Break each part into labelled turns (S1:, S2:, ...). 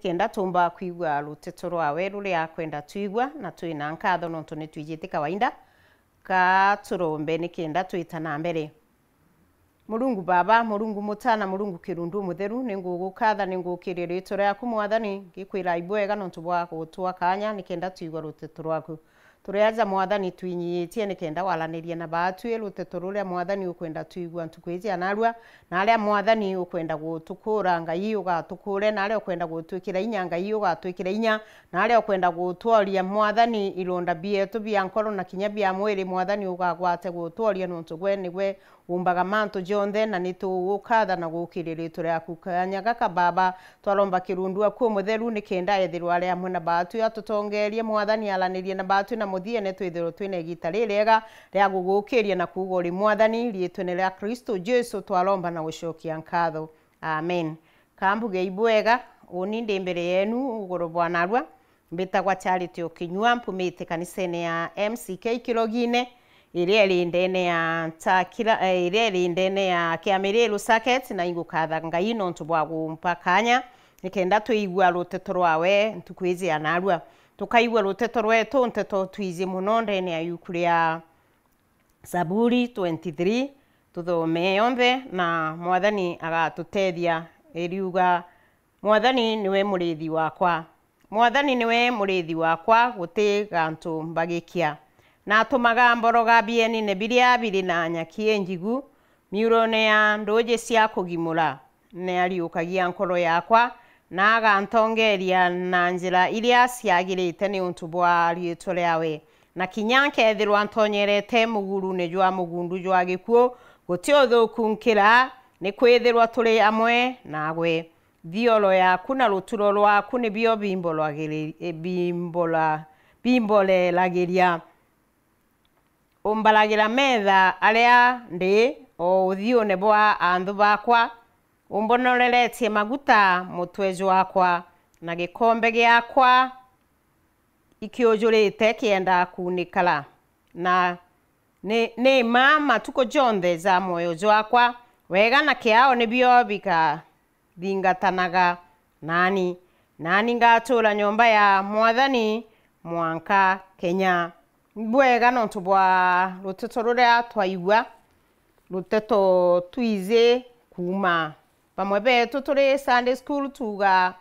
S1: kenda tumba kuigwa ruteto rwawe ruria kwenda tuigwa na twina nkatho nontu ni twijite kawaida ka turombe ni kenda twitana mbere. Murungu Baba, Murungu Mutana, Murungu Kirundu Mutheru, ningugukatha ningukiria ritwa riaku Mwathani, ngikwira ibwega nontu bwa gutwa kanya nikenda tuigwa ruteto rwaku. Turiaja Mwathani twinyitie nikenda walaniria na batu ruteto ruria Mwathani ukwenda tuigwa ntukwizia narua na aria Mwathani ukwenda gutukura Ngai ugatukure na aria ukwenda gutwikira inya Ngai ugatwikira inya na aria ukwenda gutworia Mwathani ilonda bietu bia nkoro na kinya bia mwiri Mwathani ugagwate gutworia nontu gwe nigwe umbaga mantu jonthe na nitugukatha na gukirira ritwa riaku kanya gaka Baba twaromba kirundu aku mutheru nikenda ethirwa aria amwe na batu atutongerie Mwathani alanirie na batu na muthie ne twithiro twine gita rirega ria gugukiria na kuuga uri Mwathani rietwe ria Kristo Jesu twaromba na gucokia nkatho amen. Kambuge ibwega uni ndi mbere yenu ugoro bwanarwa mbitagwa Charity Okinyua mpumite kanisene ya MCK Kirogine iria rindene ya takira iria rindene ya Kiamiriru Circuit na ingukatha Ngai nontu bwa gumpakanya nikenda tuigwa ruteto rwawe ntukwizia narua tukaigwa ruteto rwetu nteto twizi muno ndene ya yukuria Zaburi 23 tuthome yonthe na Mwathani agatutethia iriuga Mwathani niwe murithi wakwa, Mwathani niwe murithi wakwa guti gantu mbagikia na atumaga mboroga bieni ne biria biri na nyaki njigu miurone ya ndoje cia kugimura ne ariukagia nkoro yakwa na agantongeria na njira iria ciagirite ni untu bwa rietwa riawe na kinyanke ethirwa ntonyerete muguru ne jwa mugundu jwa gikuo guti uthuku nkira ni kwithirwa turi amwe nawe thiolo yaku na ruturo rwaku ni bio bimbole lagiria umbalagira metha aria ndi o uthione bwa anthu bakwa umbonoreretie maguta mutwejo wakwa na gikombe giakwa ikiojurite kienda kunikala na ne mama tuko jonthe za moyo wakwa wega na kiao nibio bika thingatanaga nani ngatura nyomba ya Mwathani mwanka Kenya. Bwega nontu bwa ruteto ruria twaigwa ruteto twize kuma pamwe betu turi Sunday school tuga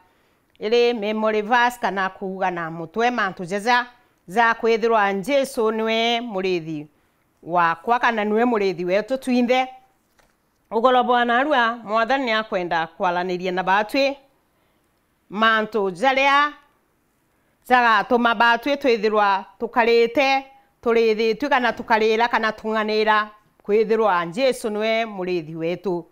S1: iri memory verse kana kuga na mutwe mantu jeza za kwithirwa Jesu niwe murithi wakwa kana niwe murithi wetu twinthe ugoro bwanarua Mwathani akwenda kwalaniria na batwi mantu jaria zagatuma batwi twithirwa tukarite turithitwe kana tukarira kana tunganira kwithirwa Jesu niwe murithi wetu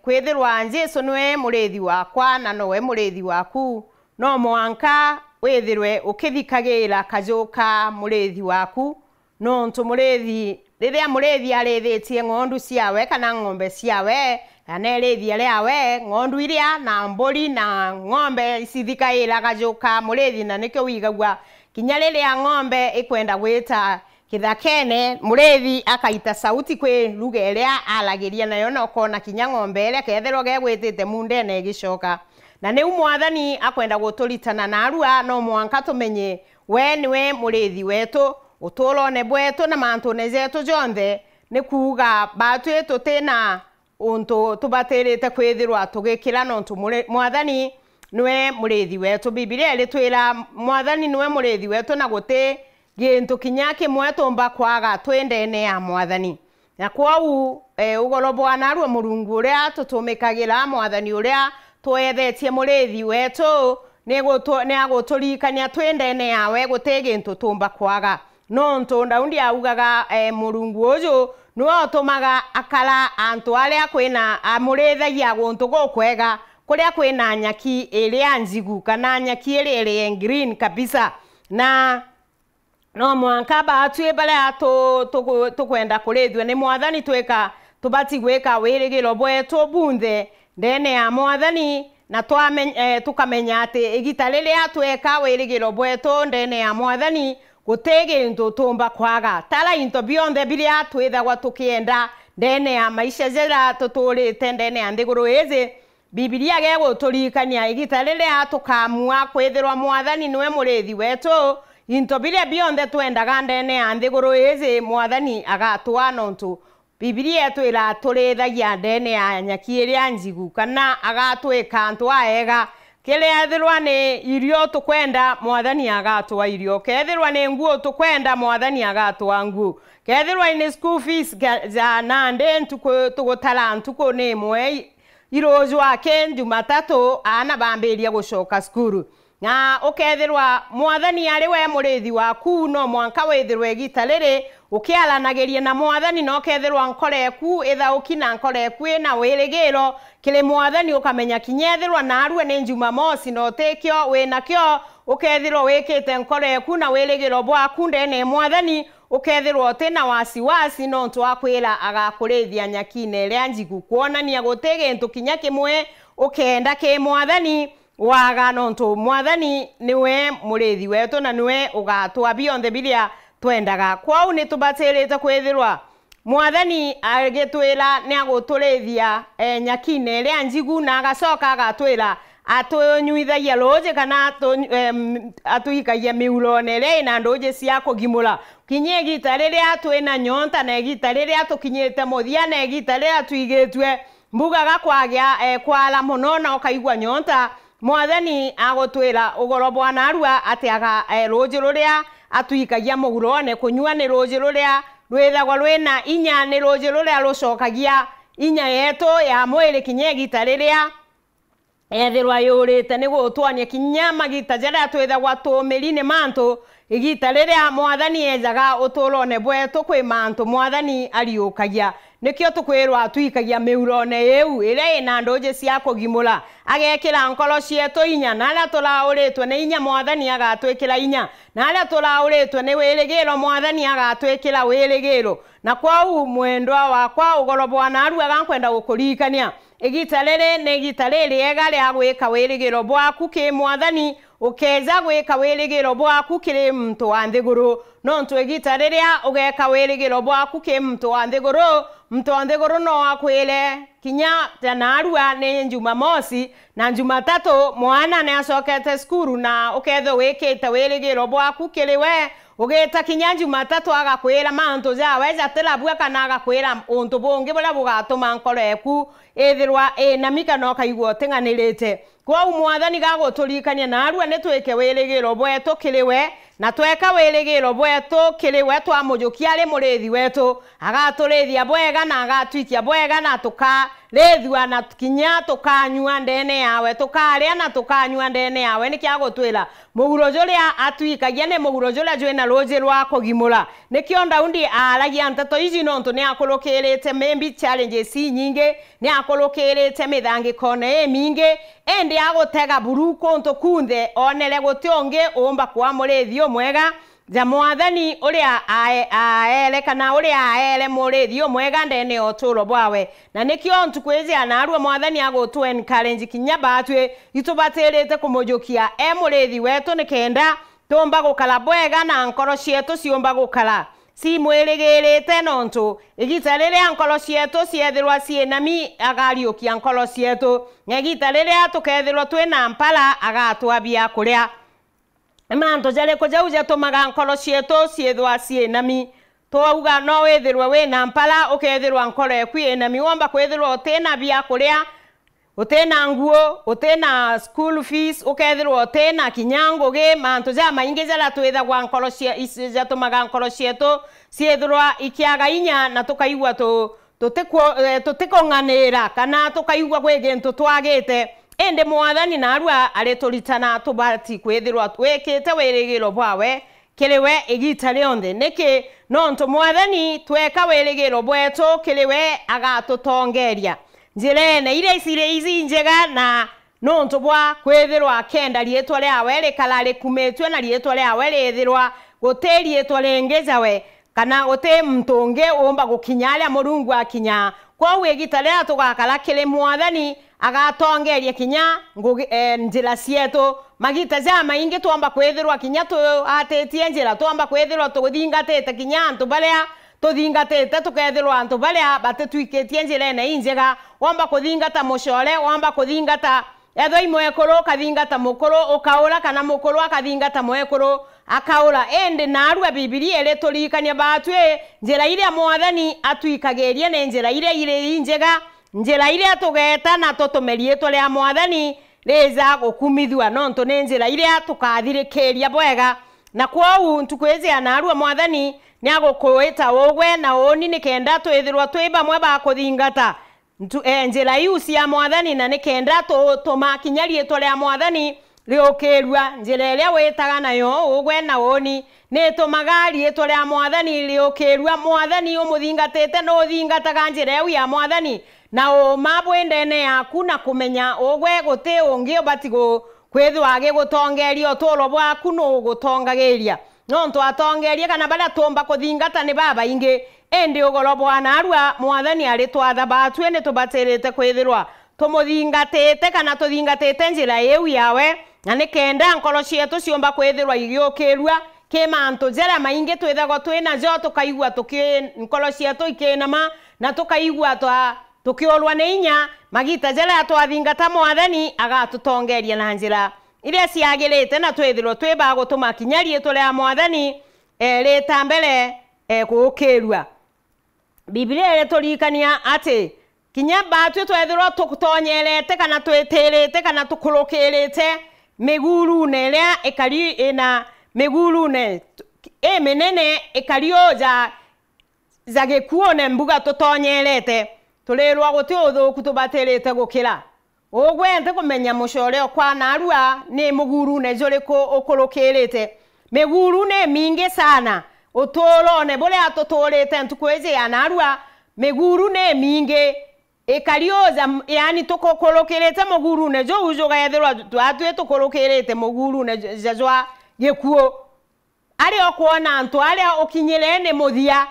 S1: kwithirwa Jesu niwe murithi wakwa na nowe murithi waku no mwanka withirwe ukithikagira kajuka murithi waku no ntu murithi riria murithi arithitie ngondu ciawe kana ng'ombe ciawe na rithi riawe ngondu iria na mburi na ng'ombe icithikaira kajuka murithi na nikyo wigagwa kinya riria ng'ombe ikwenda gwita kithakene murithi akaita sauti kwi ruga iria alagiria nayo no kona kinya ng'ombe iria ketherwo gegwitite mundene igicoka na ni Mwathani akwenda guturitana narua no mwanka tumenye we niwe murithi wetu utulone bwetu na mantu nezetu jonthe ni kuga batu tutina untu tubatirite kwithirwa tugikira nontu Mwathani niwe murithi wetu. Biblia iritwira Mwathani niwe murithi wetu na guti gintu kinya kimwe tumba kwaga twendene ya Mwathani na kwau ugoro bwanarua Murungu uria tutumikagira Mwathani uria twethetie murithi wetu ni aguturikania twendene yawe guti gintu tumba kwaga nontu ndaundi augaga Murungu uyu niwe utumaga akala antu aria kwina amurithagia guntu gukwega kuria kwina nyaki iria njigu kana nyaki iria green kabisa na no mwanka batwi baria tukwenda kurithwe ni Mwathani tweka tubati gwika wirigiro bwetu bunthe ndene ya Mwathani na tukamenya ati igita riria tweka wirigiro bwetu ndene ya Mwathani gutege into tumba kwaga tala into bionthe biria twithagwa tukienda ndene ya maisha jera tuturite ndene ya ndiguru izi Biblia gego turikania igita riria tukamua kwithirwa mwathani niwe murithi wetu into biria bionde twendaga ndene ya nthiguru izi mwathani agatwa nontu Biblia twira turithagia ndene ya nyaki iria njigu kana agatwika antu aega kiria thirwa ni irio tukwenda mwathani agatwa irio kethirwa ni nguo tukwenda mwathani agatwa nguo kethirwa ni school fees za nande tugutara ntuko ni mwe irojo wake Jumatatu ana bambiria gucoka skuru na ukethirwa mwathani ari we murithi waku no mwanka withirwe gita riri ukiaranagiria na mwathani no kethirwa nkoreku ithauki na nkoreku na wirigiro kile mwathani ukamenya kinyethirwa na arue ni Jumamosi no tekyo winakyo ukethirwa wikite nkoreku na wirigiro bwaku ndene mwathani ukethirwa tena wasiwasi no twakwira agakurithia nyakine ria njigu kuonania gutege ntu kinya kimwe ukenda ke mwathani waga nontu mwathani niwe murithi wetu na niwe ugatwa bionde biria twendaga kwau ni tubatirite kwithirwa mwathani agitwira ni aguturithia nyakine ria njigu na agacoka agatwira atunyuithagia roje kana atuikagia miurone ria na ndoje cia kugimura kinye gita riria twina nyonta na gita riria tukinyite muthia na gita riria tuigitwe mbugaga kwagia kwala muno na ukaigwa nyonta mwathani agutwira ugoro bwana arua atiaga roje ruria atuikagia mugurone kunyua ni roje ruria rwithagwa rwina inya ni roje ruria rucokagia inya yetu ya mwiri kinye gita riria ethirwa yurite ni gutwania kinya magita jaria twithagwa tumiri ni mantu igita riria mwathani ejaga uturone bwetu kwi mantu mwathani ariukagia nikio tukwirwa tuikagia miurone yeu ire ina ndoje cia kugimura agekira nkoro cietu inya na aria turauritwe ni inya mwathani agatwikira inya na aria turauritwe ni wirigiro mwathani agatwikira wirigiro na kwau mwendwa wakwa ugoro bwana aru agankwenda gukurikania igita riri ni igita riri ega ria gwika wirigiro bwaku ki mwathani ukeza gwika wirigiro bwaku kiri muntu wa nthiguru no ntu igita riria ugeka wirigiro bwaku ki muntu wa nthiguru no akwire kinya tana arua ni Jumamosi na Jumatatu mwana ni acokete skuru na uketho wikite wirigiro bwaku kiri we ugeta kinya Jumatatu agakwira mantu jawe jatirabua kana agakwira untu bungi buria bugatuma nkoreku ithirwa namika no kaigwo tenganirite kwa mwathani gaguturikania na arua ni twike wirigiro bwetu kiriwe na tweka wirigiro bwetu kiriwe twamujukia ari murithi wetu agaturithia bwega na agatwikia bwega na tukarithwa na kinya tukanyua ndene yawe tukaria na tukanyua ndene yawe ni kiagutwira muguro juria atwikagia ni muguro juria jwina roje rwa kugimura nikio ndaundi aragia nteto ici nontu ni akurukirite maybe challenges nyingi ni akurukirite mithangiko ne mingi endi agutega buruko nto kunthe onere gutionge umba kwa murithio mwega ja mwathani uria aele kana uria aele murithio mwega ndene oturo bwawe na nikio ntukwizia na arua mwathani agutu encourage kinya batwe itubatirite kumujukia murithi wetu nikenda tumba gukala bwega na nkoro cietu ciumba gukala si mwirigirite nontu igita riria nkoro cietu ciethirwa cienami agariukia nkoro cietu ngegita riria tukethirwa twina mpala agatwabia kuria manto jale ko jauja tumaga nkoro cietu ciethwa cienami twauga no withirwe wina mpala ukethirwa nkoro eku enami womba kwithirwa utena bia kuria utena nguo utena school fees ukethirwa utena kinyango ge manto ja maingi jala twithagwa nkoro cia tumaga nkoro cietu ciethirwa ikiaga inya na tukaigwa tutikong'anira kana tukaigwa gwigintu twagite ende mwathani na arua arituritana tubati kwithirwa twekite wirigiro bwawe kiriwe igita rionthe niki nontu mwathani tweka wirigiro bwetu kiriwe agatutongeria njirene ire isire izi njega na nontu bwa kwithirwa kenda rietwa riawe rikala rikumetwe na rietwa riawe rithirwa guteri rietwa ringejawe kana uti mtunge umba gukinyaria murungu akinya kwa wigita ria tugakala kiri mwathani agatongeria kinya njira cietu magita ja maingi twamba kwithirwa kinya tu atetie njira twamba kwithirwa tuthingatite kinya antu baria tuthingatite tukethirwa antu baria batitwikitie njirene injega wamba kuthingata mucore wamba kuthingata ethoi mwekuru kathingata mukuru ukaura kana mukuru akathingata mwekuru akaura ende narua Biblia ile tulikania batwe njira ile Mwathani atwikageria ne njira ile injega njira ile tugeta na tutumerie tole Mwathani reza gukumithwa nonto ne njira ile tukathirikiria bwega na kwau ntukweze anarua Mwathani ni agukuita wogwe na oni nikenda twithirwa twi bamwe ba kuthingata njira yusi ya Mwathani na nikenda tuma kinyarie tole Mwathani riokirwa njira ile wetaga nayo wogwe na oni ne tumagari tole Mwathani riokirwa Mwathani umuthingatite no thingataga njira ya Mwathani na o mabwendene yaku na kumenya ogwe guti ungi obatigo kwithwa age gutongeria otolo bwaku no gutongageria nonto atongeria kana bala tomba kuthingata ni baba ingi endi ugoro bwana arua Mwathani ari twatha batwe ni tubaterete kwithirwa tumuthingatite kana tuthingatite njira yewu yawe na nikenda nkoro cietu ciomba kwithirwa igiukirwa kemanto jera maingi twithago twina jo tukaigwa nkoro cietu ikinama na tukaigwa tukiolwa ne inya magita jela twathingata Mwathani agatutongeria na njira ile ciagirite na twithirwo twiba gutuma kinyarie tole Mwathani rita mbere gukirwa Biblia ile tulikania ati kinya batwe twithirwo tukutonyerete kana tweterete kana tukurukirite miguru nelia ekari ina miguru ne menene ekarioja zagekuone mbuga tutonyerete tulirwa guti uthuku tubaterete gukira ogwente kumenya mucore kwa narua ni muguru ne joriku ukurukirite miguru ne mingi sana utolone bole atotorete ntukweze ya narua miguru ne mingi ekarioza yani tukokurukirite muguru ne jo ujoga yethirwa twatwe tukurukirite muguru ne jazwa gekuo ari okuona antu ari okinyirene muthia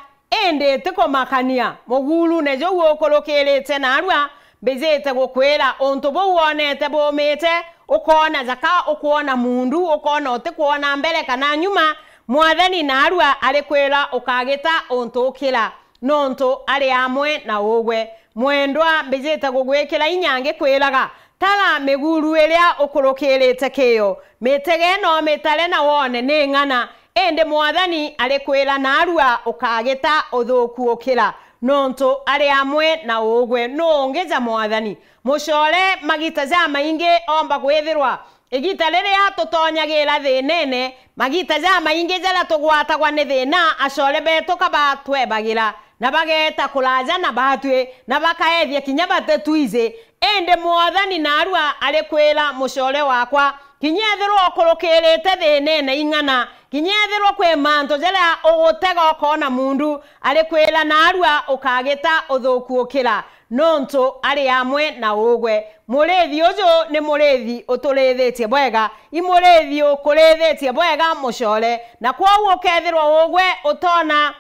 S1: ende tiko makania muguru ne jo ukurukirite narua bezete gukwira onto bo wonete bo mete ukona zaka ukona mundu ukona otikuona mbele kana nyuma Mwathani narua ari kwira ukagita onto ukira nonto ari amwe na ogwe mwendwa bezete gugwekira inyange kwiraga tala miguru eria ukurukirite kiyo metege no metale na wone ni ngana ende Mwathani ari kwira narua ukagita uthuku ukira nonto ari amwe na ogwe no ngeja Mwathani mucore magita ja maingi omba kwithirwa igita riria tutonyagira thinene magita ja maingi jala tugwatagwa ni thina acore beto kaba twebagira na bageta kulaja na batwe na bakaethia kinya batetwize ende Mwathani narua ari kwira mucore wakwa kinyethirwo okurukirite thinene ingana kinyethirwo kwe manto jala ugutega okona mundu ari kwira narua ukagita uthuku ukira nonto ari amwe na ogwe murethi ujo ni murethi uturethetie bwega imurethi ukurethetie bwega mucore na kwa ukethirwo ogwe utona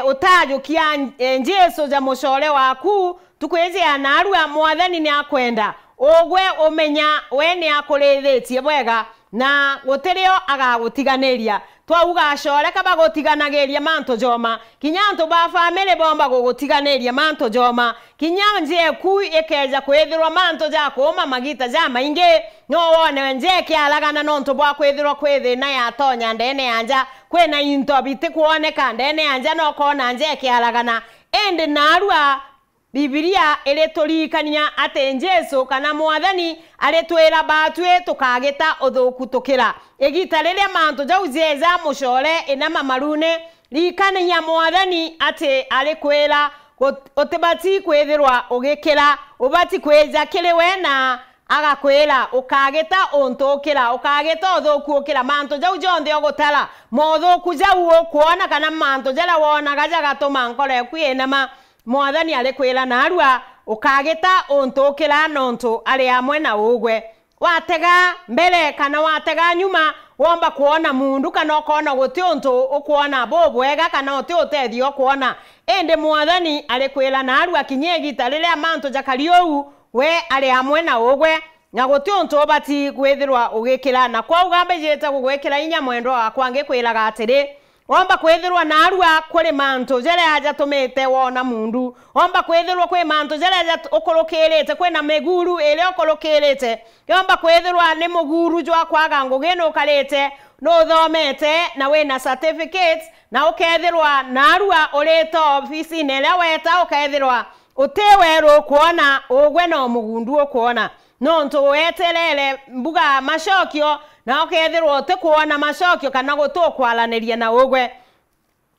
S1: utajukia Jesu ja mucore waku tukweze anarua Mwathani ni akwenda ogwe umenya we ni akurethetie bwega na gutirio agagutiganeria twauga acore kaba gutiganageria manto joma kinyanto ba family bomba gugutiganeria manto joma kinyanje ku ekeja kwethirwa manto ja kuma magita ja maingi no wone nje kialagana nonto bwa kwethirwa kwithina ya tonya ndene yanja kwena into biti kuoneka ndene yanja no kona nje kialagana ende narua Biblia ile tulikania ate Jesu kana Mwathani ale twira batwe tukagita uthuku tukira egita riria manto jau jeza mucore ina mamarune likania Mwathani ate ale kwira otebati kwithirwa ugikira ubati kweja kiriwe na agakwira ukagita ontukira ukagita uthuku ukira manto jau jonthe ogutara mothuku jau okuona kana manto jala wona gaja gatuma nkore kwinama Mwathani ari kwira narua ukagita ontukira nonto ari amwe na ogwe watega mbele kana watega nyuma womba kuona mundu kana ukona guti onto ukuona bobwega kana uti utethio kuona ende Mwathani ari kwira narua kinyegita riria manto jakariou we ari amwe na ogwe na guti onto bati kwithirwa ugikira na kwa ugambe jeta gugwekira inya mwendo akwa ngikwiraga atiri omba kwethirwa narua kuri manto jere aja tumite wona mundu omba kwethirwa kwi manto jere aja ukorokirite kwina meguru ile ukorokirite omba kwethirwa ni muguru jwa kwaga ngugi no karite no thomete na wina certificate na ukethirwa narua urito office nele weta ukethirwa uteweru kuona ugwe no mugundu ukuona no nto weterere mbuga mashokio na ukethirwa utekuona mashokio kana gutukwaraniria na ugwe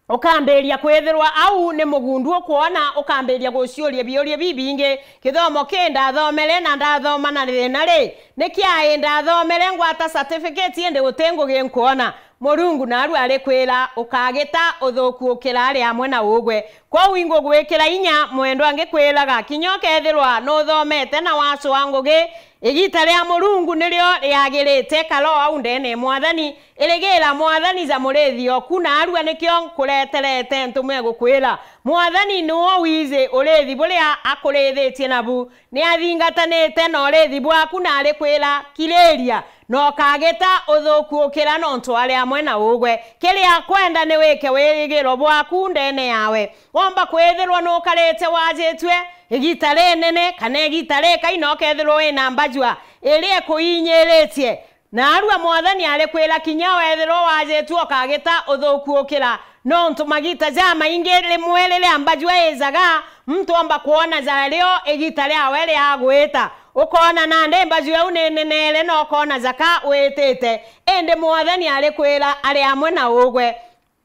S1: ukamberia kwethirwa au ni mugundu ukuona ukamberia guciuria biuria bibinge kithomo kenda thomere na ndathoma na thina ri nikia ndathomere ngwata certificate ende gutengo ginkuona Murungu naru ari kwira ukagita uthuku ukira ari amwe na ugwe kwa wingo gwikira inya mwendo angikwiraga kinyokethirwa no thomete na wacu wangugi igita ria Murungu nirio riagirite kalo au ndene mwathani irigira mwathani za murithio kuna arua nikyo kureterete ntume gukwira mwathani no wize urithi buria akurithitie nabu ni athingatanite no urithi bwaku na ari kwira kireria no kageta uthuku ukira no ntware amwe na ugwe kiria kwenda ni wike wirigiro bwaku ndene yawe omba kwethirwa no karete wajitwe igita renene kana igita reka inokethirwo wina mbajwa irie kuinyiritie na arua mwathani ari kwira kinya wethirwo wajitwe kageta uthuku ukira no ntumagita jama ingere mwelele ambajwa ezaga mtu omba kuona zario igita ria wele agwita ukona na ndemba jwe unenenele no kona zaka wetete ende mwathani ari kwira ari amwe na ugwe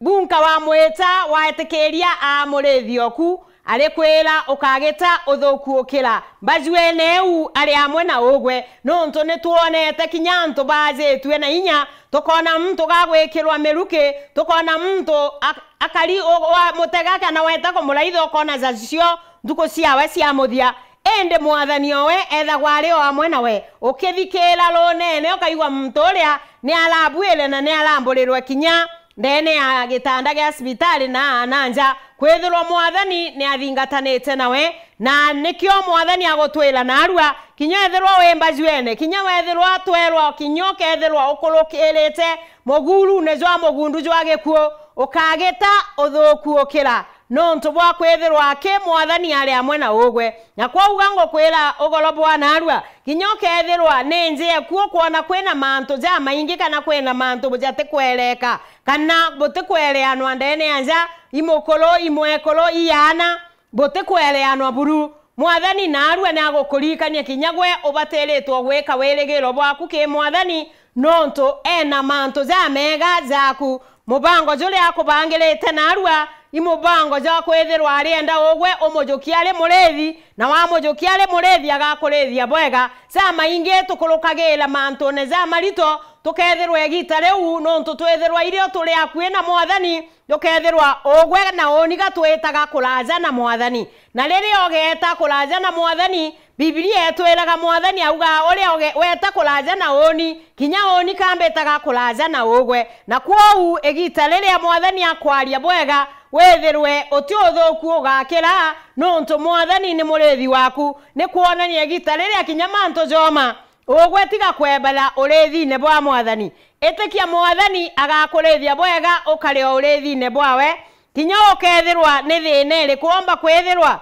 S1: bunka wa mweta waetekeria a murithioku ari kwira ukagita uthuku ukira bajwe neu ari amwe na ugwe no nto ne tuonete kinyanto bajetwe na inya tukona mtu gagwikirwa meruke tukona mtu akari wa mutega kana weta ko muraitho kona zacio nduko ciawe cia muthia ende mwathani owe etha gwari o amwe nawe ukithikira runene ukaigwa mturia ni alabwile na ni alamburirwe kinya ndene ya gitanda gya hospitali na ananja kwethirwa mwathani ni athingatanite nawe na nikyo mwathani agotwira narua kinya ethirwa wembajwene kinya wethirwa twerwa kinyoke ethirwa ukulukirite muguru nejwa mugundu jwa gikuo ukageta uthuku ukira no ntubwa kwethirwa ke mwathani ari amwe na ugwe na kwa ugango kwira ugolobwa narua kinyoke ethirwa nenje kuo kuona kwena manto ja maingi kana kwena manto bujate kwereka kana bote kwereanwa ndene anja imokolo imwekolo iyana bote kwereanwa buru mwathani narua na agokurikania kinyagwe ubateretwo gweka weregero bwaku ke mwathani nonto ena manto za mega zaku mubango jule akubangirite narua imubango ja kwethirwa arienda ugwe umujukiare murethi na wa mujukiare murethi agakurethia bwega sama inge tukurukagira manto ne za marito tukethirwa egita riu no ntutwethirwa irio turi akue na mwathani tukethirwa ugwe na oniga twetaga kuraja na mwathani na riri ogeta kuraja na mwathani Biblia etweraga mwathani auga uri weta kuraja na oni kinya oni kambetaga kuraja na ugwe na kwou egita riria mwathani akwaria bwega wethirwe uti uthuku ugakira no ntu mwathani ni murethi waku ni kuonania egita riria kinya manto joma ugwe tiga kwebala urethi-ine bwa mwathani etikia mwathani agakurethia bwega ukari urethi-ine bwawe kinya ukethirwa ni thina iriku omba kwethirwa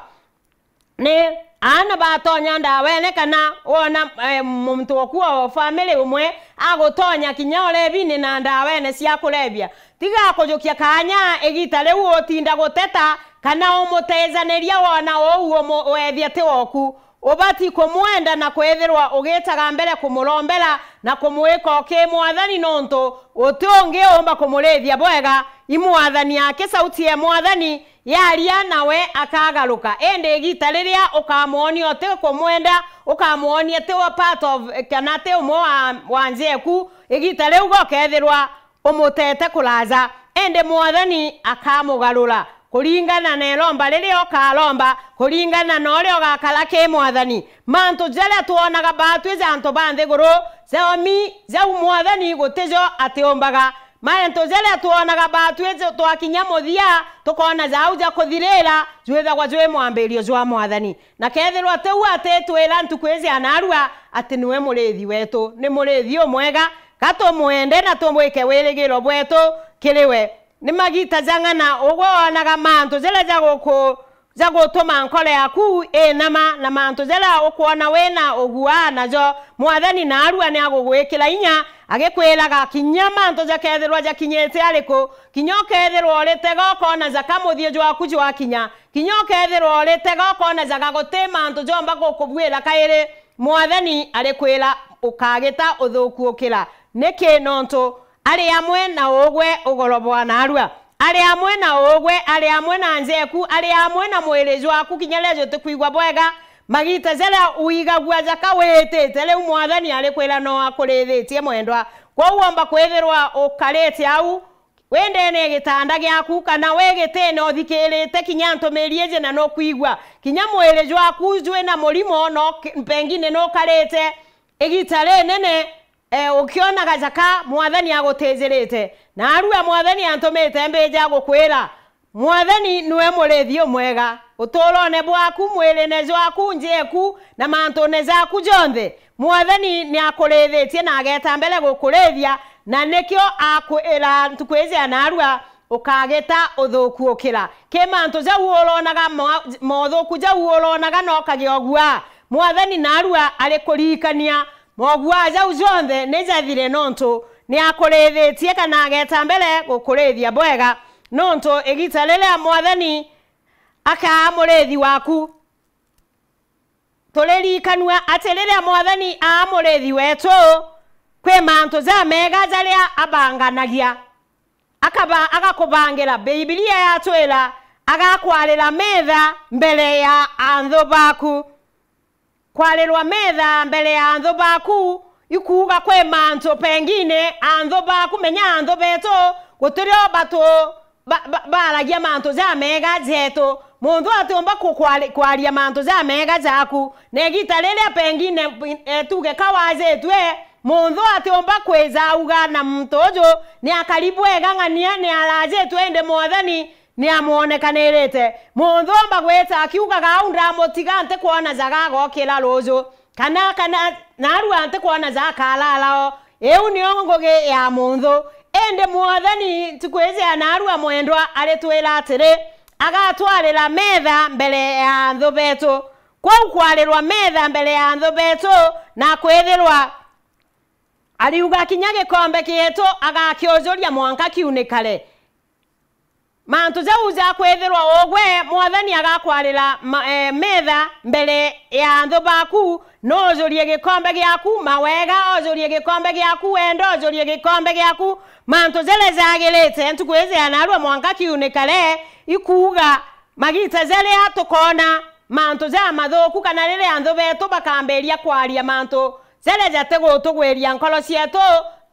S1: ni ana batonya ndawene kana wona muntu okuwa family umwe agotonya kinya urethi-ine na ndawene cia kurebia tiga kujukia kanya egita riu utinda guteta kana umutezaniria wona ou wethia ti woku ubati kumwenda na kwethirwa ugitaga mbere kumurombera na kumwika ke mwathani nonto utonge omba kumurethia bwega imwathani yake sauti ya mwathani yaria nawe akagaruka ende gita riria ukamuonia ote kumwenda ukamuonia te wa part of kana te umwe wa njeku igita riu gokethirwa umutete kuraza ende mwathani akamugarura kuringana na lomba riria okalomba kuringana na ore ogakala ke mwathani manto jale tuonaga batwe janto bande guru zeomi zeu mwathani gutejo atiombaga manto jale tuonaga batwe twakinya muthia tukona zauja kuthirira zwetha gwa jwe mwambirio jwa mwathani na kethirwa teu atetwira ntukwezi anarua ati niwe murethi wetu ni murethi omwega gato mwende na tumwike wirigiro bwetu kiriwe ni magita zangana ogwo naga manto zela zago to mankole yaku nama na manto zela okuona wena ogua nazo mwathani na arua ni agogwekela inya agekwelaga kinya manto zaketherwa jakinyete ariko kinyoketherwa oretega okona zakamuthie jwa kujwa kinya kinyoketherwa oretega okona zagagote manto jomba gokubwela kaire mwathani arekwela ukageta uthukuokela neke nonto ari amwe na ogwe ugorobwa na arua ari amwe na ogwe ari amwe na nzeku ari amwe na mwelezo waku kinyalezo tukuigwa bwega magita zela uigagwa zakawetete le mwathani arekwela no akorethetie mwendwa kwa uomba kwetherwa ukarete au wende ne gitanda gyaku kana wegete no thikerete kinyanto merieje na no kuigwa kinya mwelezo waku jwe na mulimo no pengine no karete egitare nene ukiona gazaka mwathani agotezerete na arua mwathani antomete mbeja gukwira mwathani niwe murethio mwega utolone bwaku mwelenezo waku njeku na mantone zaku jonthe mwathani ni akorethetie na ageta mbele gukurethia na nekio akwira tukweze na arua ukageta uthukuokira ke manto za uolonaga mothuku ja uolonaga no kagiogwa mwathani na arua ari kurikania mogwa za ujonthe nejathire nonto ni akorethetie kana ageta mbele gukurethia bwega nonto egitalele mwathani aka murethi waku tulirikanwa aterere mwathani a murethi wetu kwe manto za mega zaria abanganagia akaba agakubangira Biblia yatwela agakwarira metha mbele ya anthu baku kwalirwa metha mbele ya anthu baku ikuga kwe manto pengine anthu baku menya anthu beto gutirio bato baragia manto za mega zeto mundu atomba kwaria manto za mega zaku negitalele pengine tuge kawaze twe mundu atomba kweza uga na mtojo ni akalibwega ngania ni alaje twende mwathani ni amuonekanirete mundu omba gweta akiuga gaunda motigante kuona zagago kila lozo kana naru ante kuona zakalala eu ni ongoge ya mundu ende mwathani tukweze naru amwendwa aretwela atire agatwarira metha mbele ya anthu betu kwa ukwarerwa metha mbele ya anthu betu na kwetherwa aliuga kinyage kombe kieto agakiozoria mwanka kiunikale mantu zauza kwetherwa ogwe mwathani agakwarira metha mbele ya anthu baku nozorie gikombe gyaku mawega ozorie gikombe gyaku wendo ozorie gikombe gyaku mantu zele zagilete ntukweze anarwa mwanka kiunikale ikuga magita zele hatukona mantu za mathuku kana rire anthu betu bakamberia kwaria mantu zele jatego tugweria nkolo cietu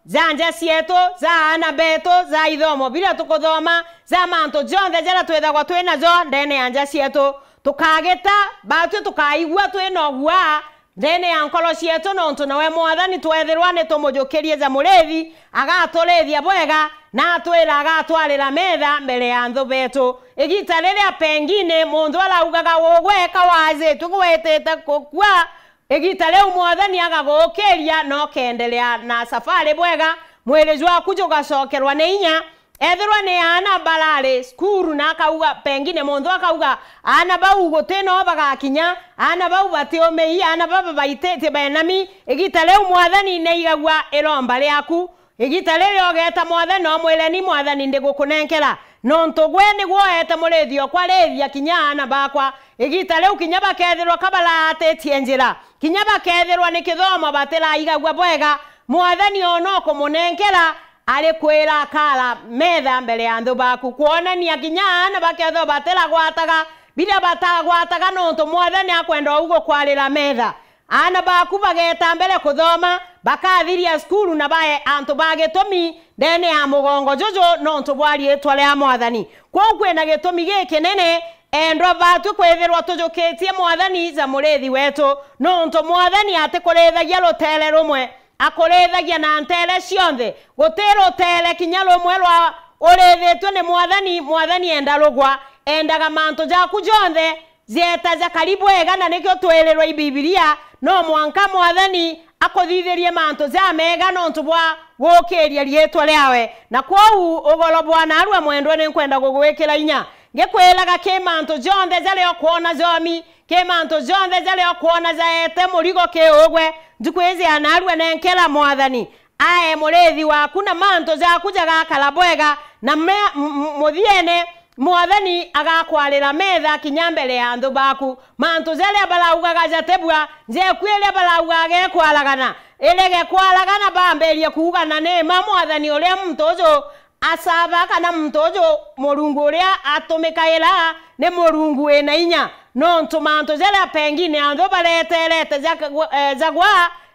S1: zanja cietu za ana betu za ithomo bila tukuthoma za mantu jonthe jara twethagwa twina zo ndene anja cietu tukageta batu tukaigua twina ogwa ndene ya nkolo cietu nontu nawe mwathani twethirwa ni tumujukirie za murethi agaturethia bwega na twira agatwarira metha mbele ya anthu betu igita riria pengine mundu araugaga wogwe kawaze tugwetete kukwa igita leo mwathani agagukiria no kendelea na safari bwega mwelezi waku jugacokerwa ni inya ethirwa ni ana balale skuru na akauga pengine mundu akauga ana bau gutino bagakinya ana bau batiomei ana baba baitete benami igita leo mwathani ne igagwa iromba riaku igita leo ogeta mwathani no mwele ni mwathani ndigukunenkera nonto gwe ni gwoete murethio kwa rethia kinya ana bakwa igita leo kinya bakethirwa kabala atetie njira kinya bakethirwa ni kithomo batira igagwa bwega mwathani ono kumunenkera ari kwira kala metha mbele ya anthu baku kuonania kinya ana baketho batira gwataga bila batagwataga nonto mwathani akwenda ugo kwarira metha ana baku bageta mbele kuthoma bakathiria skuru na bae antu bagetomi ndene ya mugongo jojo nonto bwari etwale ya mwathani kwa kwena getomi gike nene endwa batu kwethirwa tujukitie mwathani za murethi wetu nonto mwathani atikurethagia rutele rumwe akorethagia na ntele cionthe gutero tele kinya rumwe rwa urethetwe ni mwathani enda rugwa endaga mantu jaku jonthe zeta za karibu ega na nikyo twelerwa Biblia no mwanka mwathani akothithirie manto za mega nontu bwa gukiria rietwa riawe na kwau ugolo bwana arua mwendwa ni kwenda gugwikira inya ngekwelaga ke manto jonde zale okuona zomi ke manto jonde zale okuona zaete murigo ke ogwe ndikwezi anarua nenkela mwathani ae murethi waku na manto za kujaga kalabwega na muthiene mwathani agakwalira metha kinyambele ya andu baku manto zale abalaugaga jatebwa nje kwele abalaugaga kwalagana elege kwalagana bamberia kugana ne mwathani ole mtojo asaba kana mtojo morungu uria atumikaira ne morungu ena inya nontu manto zale pengine andu baleterete jagwa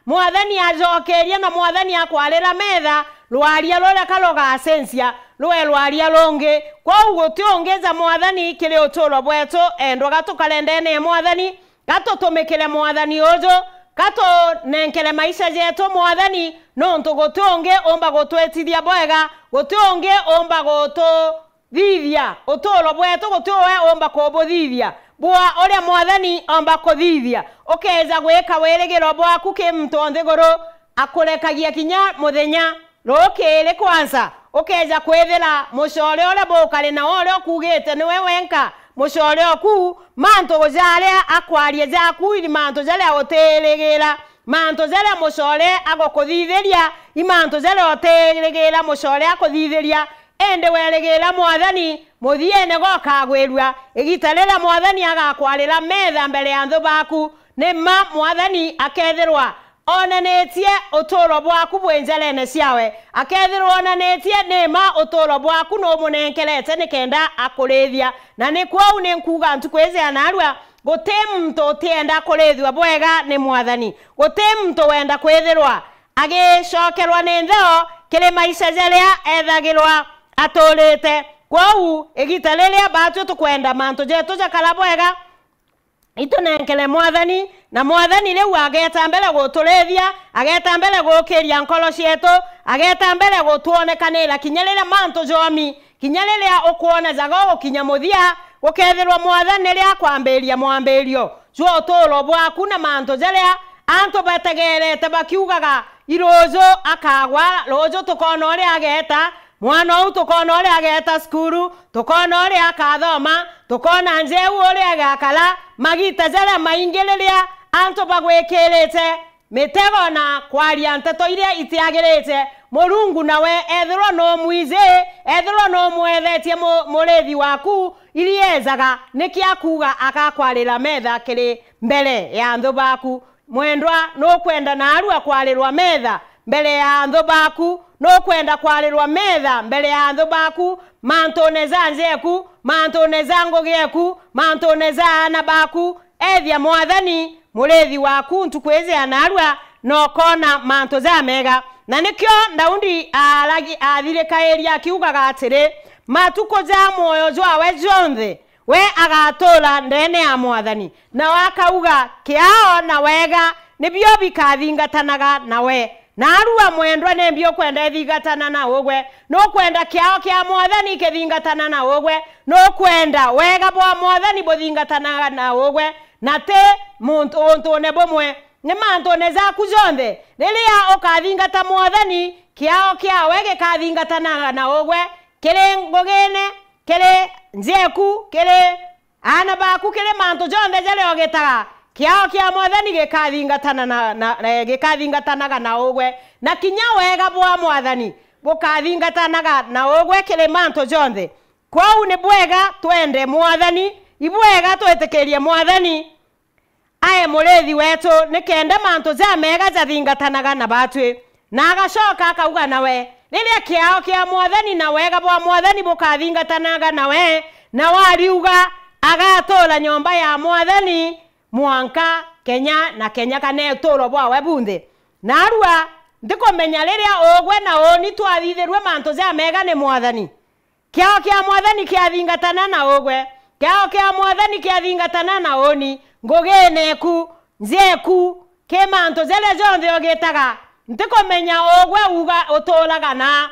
S1: mwathani ajokeria na mwathani akwalira metha lwaria lole kaloga asensia lwaria longe kwa ugo tiongeza mwathani kile otolo bweto endo gatukalendene mwathani gatutumikile mwathani ojo gato nenkele maisha jeto mwathani nontu gotonge omba gotwetithia bwega gotonge omba goto thithia otolo bweto gotowe omba kobothithia bwa ole mwathani omba kothithia okeza gweka weregero bwaku ke mtonde goro akolekagia kinya muthenya rokele kwanza okeza kwethera mucore ole bokale na ole okugete niwe wenka mucore oku manto gojale akwarie jaku ili manto jale otelegera manto jale mucore agokothithiria imanto jale otelegera mucore akothithiria ende weregera mwathani muthiene gokagwirua igitarera mwathani agakwalira metha mbele ya andu baku nema mwathani akethirwa onanetie otoro bwaku bwenjelene ciawe akethirwa onanetie nema otoro bwaku no munenkelete nikenda akurithia na ni kwau ni nkuga ntukweze anarua gotemto otienda kurithwa bwega ni mwathani gotemto wenda kwethirwa agicokerwa ni ntheo kile maisha jalia ethagirwa atolete kwau igitalelia batu tukwenda manto jetu jakala bwega itunenkele mwathani na mwathani lew ageta mbele gotulethia ageta mbele gokiria nkolo cietu ageta mbele gotuonekanira kinyalira manto jomi kinyalira okuona zago kinya muthia gukethirwa mwathani ria kwambiria mwambirio jo tolo bwaku na manto jalia anto bategerete bakiugaga irozo akagwa rojo tukona uri ageta mwana utukona uri ageta skuru tukona uri akathoma tukona njeu uri agakala magita jala maingeleria anto bagwekelete mitego na kwaria nteto iria itiagirete murungu nawe ethirwo no mwize ethirwo no mwethetie murethi waku iriezaga nikiakuga akakwarira metha kiri mbele ya andu baku mwendwa no kwenda na arua kwalirwa metha mbele ya andu baku no kwenda kwalirwa metha mbele ya andu baku mantoneza nzeku mantoneza ngogeku mantoneza ana baku ethia mwathani murethi waku ntukweze anarua no kona manto za mega na nikyo Daudi athirika eria kiugaga atiri matuko za moyo jwawe jonthe we agatola ndene ya mwathani na wakauga kiao na wega nibyo bikathingatanaga nawe na arua mwendwa nembio kwenda thingatana na ogwe no kwenda kiao kia mwathani kithingatana na ogwe no kwenda wega bwa mwathani bothingatanaga na ogwe na te muntu ne bomwe ne manto ne za kujonde lilia okathingata mwathani kiao kia wege kathingatanaga na ogwe kire ngogene kire nzeku kire ana baku kire manto jonde jale ogetaga kiao kia mwathani gikathingatana na gikathingatanaga na ogwe na kinya wega bwa mwathani bukathingatanaga na ogwe kire manto jonde kwau ni bwega twende mwathani ibwega twetekerie mwathani aye murethi wetu nikenda manto za mega zathingatanaga na batwe na agacoka akauga nawe riria kiao kia mwathani na wega bwa mwathani bukathingatanaga nawe na wariuga agatola nyomba ya mwathani mwanka Kenya na Kenya kane tolo bwa webunthe na arua ndikomenya riria ogwe na oni twathithirwe manto za mega ni mwathani kiao kia mwathani kiathingatana na ogwe kiao kia mwathani kiathingatana na oni ngogeneku nzeku ke manto zele jonthe ogetaga ndikomenya ogwe uga otolaga na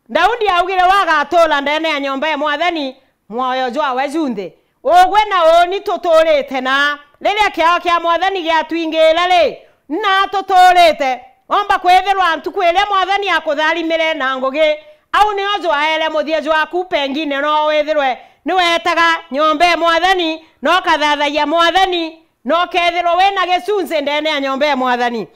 S1: Daudi augire wagatola ndene ya nyomba ya mwathani mwoyo jwawe junthe ogwe na oni tutulite na riria kiao kia mwathani giatwingila ri na tutulite omba kwethirwa ntukwile mwathani akutharimire na ngugi au ni ozo aele muthieju waku pengine no withirwe ni wetaga nyombe mwathani no kathathaiya mwathani no kethirwo wina gicunci ndene ya nyombe mwathani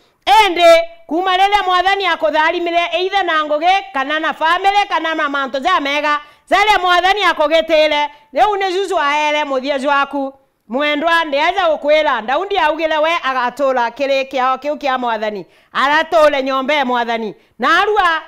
S1: ende kuma rĩrĩa mwathani akutharimire either na ngugi kana na family kana na manto ja mega zaria mwathani akugitire riu ni juju aele muthieju waku mwendwa ndiaja gukwira Daudi augire we agatura kiri kiao kiu kia mwathani aratule nyombe mwathani na arua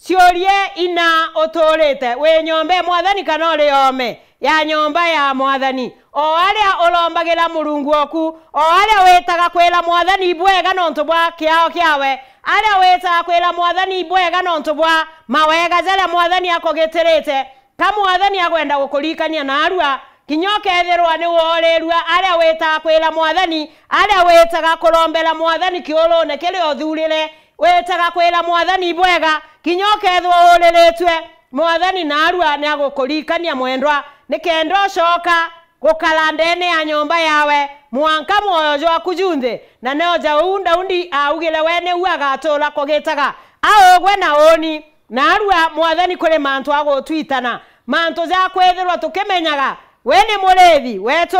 S1: ciorie ina uturite we nyombe mwathani kana uri ome ya nyomba ya mwathani o aria ulombagira Murungu oku o aria wetaga kwira mwathani ibwega nontu bwa kiao kiawe aria wetaga kwira mwathani ibwega nontu bwa mawega jaria mwathani akugitirite ka mwathani agwenda gukurikania na arua kinyoke ethirwa ni worirua aria wetaga kwira mwathani aria wetaga kurombera mwathani kiurune kiri othurire wetaga kwira mwathani ibwega kinyoke ethwa uriritwe mwathani na arua ni agukurikania mwendwa ni kendo coka gukara ndene ya nyomba yawe mwanka moyo jwaku junthe na no Daudi augire we ni agatura kugitaga aogwe na oni na arua mwathani kuri mantu agutwitana mantu ja kwethirwa tukimenyaga we ni murethi wetu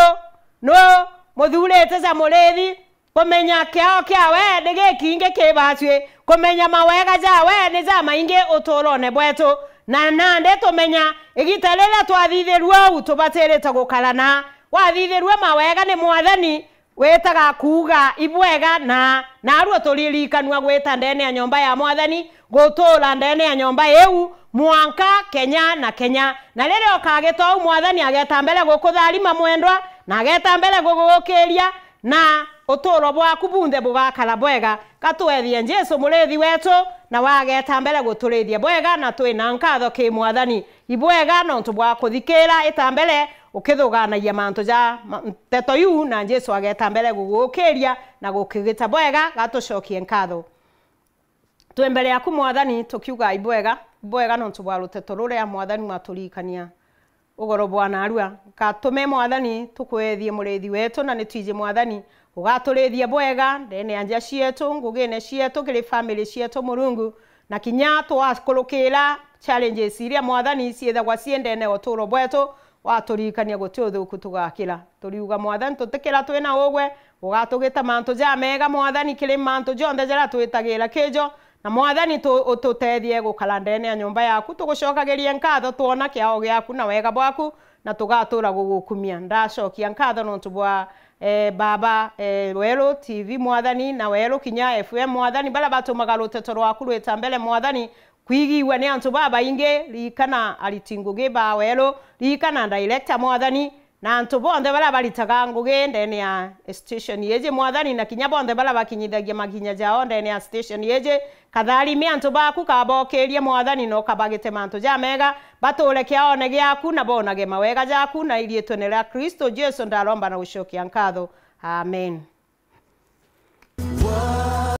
S1: no muthurite za murethi kumenya kiao kiawe ndigikinge kibacwe kumenya mawega jawe ni za maingi uturone bwetu na nande tumenya igitarira twathithirwa utubatirite gukarana wathithirwa mawega ni mwathani wetaga kuga ibwega na arua tulirikanwa gwita ndene ya nyomba ya mwathani gutura ndene ya nyomba eu mwanka Kenya na Kenya na rĩrĩa okagĩtwa mwathani ageta mbere gukutharima mwendwa na ageta mbere gugukiria na uturo bwaku bunthe bugakara bwega katwethie Jesu murethi wetu na wageta mbere guturithia bwega na twina nkatho ki mwathani ibwega nontu bwa kuthikira itambere ukithuganagia mantu ja teto yu na Jesu ageta mbere gugukiria na gukigita bwega gatucokie nkatho twembere yaku mwathani tukiuga ibwega nontu bwa ruteto ruria mwathani maturikania ugoro bwana arua katume mwathani tukwethie murethi wetu na nitwije mwathani ugaturithia bwega ndene anja cietu ngugine cietu kiri family cietu Murungu na kinya twakurukira challenges iria mwathani ciethagwa ciendene uturo bwetu waturikania gutiuthuku tugakira turiuga mwathani tutikira twina ugwe ugatugita mantu ja mega mwathani kiri mantu jonthe jara twitagira kijo na mwathani ututethie gukara ndene ya nyomba yaku tugucokagiria nkatho tuona kiao giaku na wega bwaku na tugatura gugukumia ndacokia nkatho nontu bwa baba Wero TV mwathani na Wero Kinya FM mwathani bala batumaga ruteto rwaku rwita mbere mwathani kwigiwa ni antu baba inge rikana alitinguge ba Wero rikana director mwathani na antu bonde bala balitaga nguge ndene ya station yeje mwathani na kinya bonde bala bakinyithagia maginya jao ndene ya station yeje katharimi antu baku kabokerie mwathani no kabagite mantu ja mega batule kiaone giaku na bonage mawega jaku na ilietwe ni la Kristo Jesu ndaromba na ucokia nkatho amen.